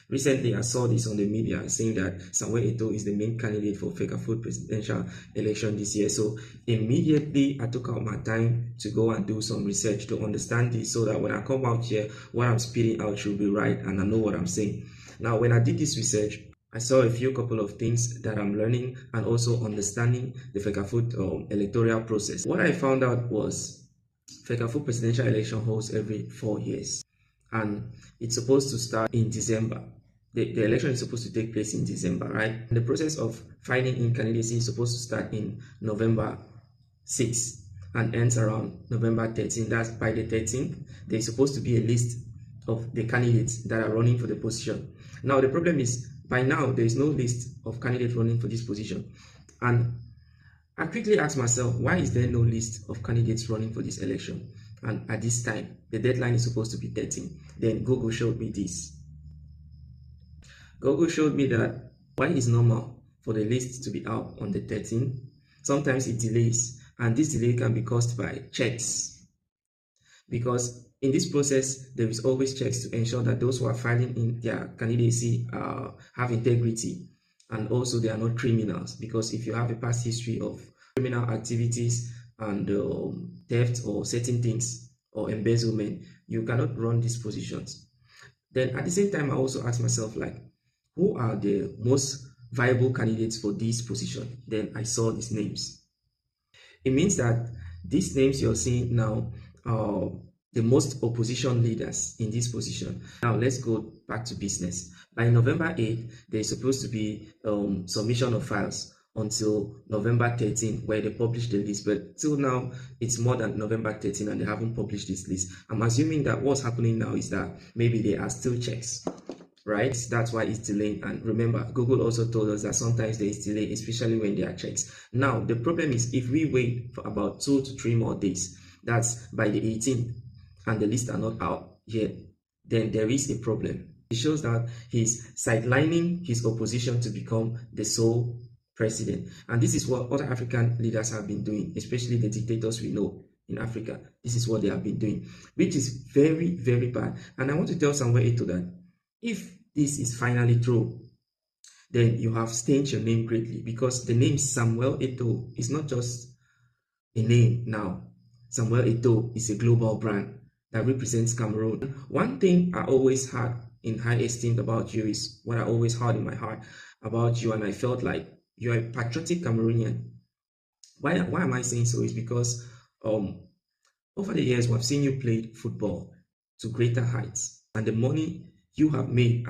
Recently, I saw this on the media saying that Samuel Eto'o is the main candidate for FECAFOOT presidential election this year. So immediately, I took out my time to go and do some research to understand this so that when I come out here, what I'm spitting out should be right and I know what I'm saying. Now, when I did this research, I saw a couple of things that I'm learning and also understanding the FECAFOOT electoral process. What I found out was FECAFOOT presidential election holds every 4 years and it's supposed to start in December. The election is supposed to take place in December, right? And the process of filing in candidacy is supposed to start in November 6th and ends around November 13th. That's by the 13th, there's supposed to be a list of the candidates that are running for the position. Now, the problem is by now, there is no list of candidates running for this position. And I quickly asked myself, why is there no list of candidates running for this election? And at this time, the deadline is supposed to be 13. Then Google showed me this. Google showed me that while it's normal for the list to be out on the 13th, sometimes it delays, and this delay can be caused by checks. Because in this process, there is always checks to ensure that those who are filing in their candidacy have integrity, and also they are not criminals. Because if you have a past history of criminal activities and theft or certain things or embezzlement, you cannot run these positions. Then at the same time, I also asked myself, like, who are the most viable candidates for this position? Then I saw these names. It means that these names you're seeing now are the most opposition leaders in this position. Now let's go back to business. By November 8th, there's supposed to be submission of files until November 13th, where they publish the list. But till now, it's more than November 13th and they haven't published this list. I'm assuming that what's happening now is that maybe there are still checks, right? That's why it's delaying. And remember, Google also told us that sometimes there is delay, especially when there are checks. Now, the problem is if we wait for about 2 to 3 more days, that's by the 18th, and the lists are not out yet, then there is a problem. It shows that he's sidelining his opposition to become the sole president. And this is what other African leaders have been doing, especially the dictators we know in Africa. This is what they have been doing, which is very, very bad. And I want to tell Samuel Eto'o that if this is finally true, then you have stained your name greatly, because the name Samuel Eto'o is not just a name now. Samuel Eto'o is a global brand that represents Cameroon. One thing I always had in high esteem about you is what I always had in my heart about you, and I felt like you're a patriotic Cameroonian. Why am I saying so? Is because over the years we've seen you play football to greater heights, and the money you have made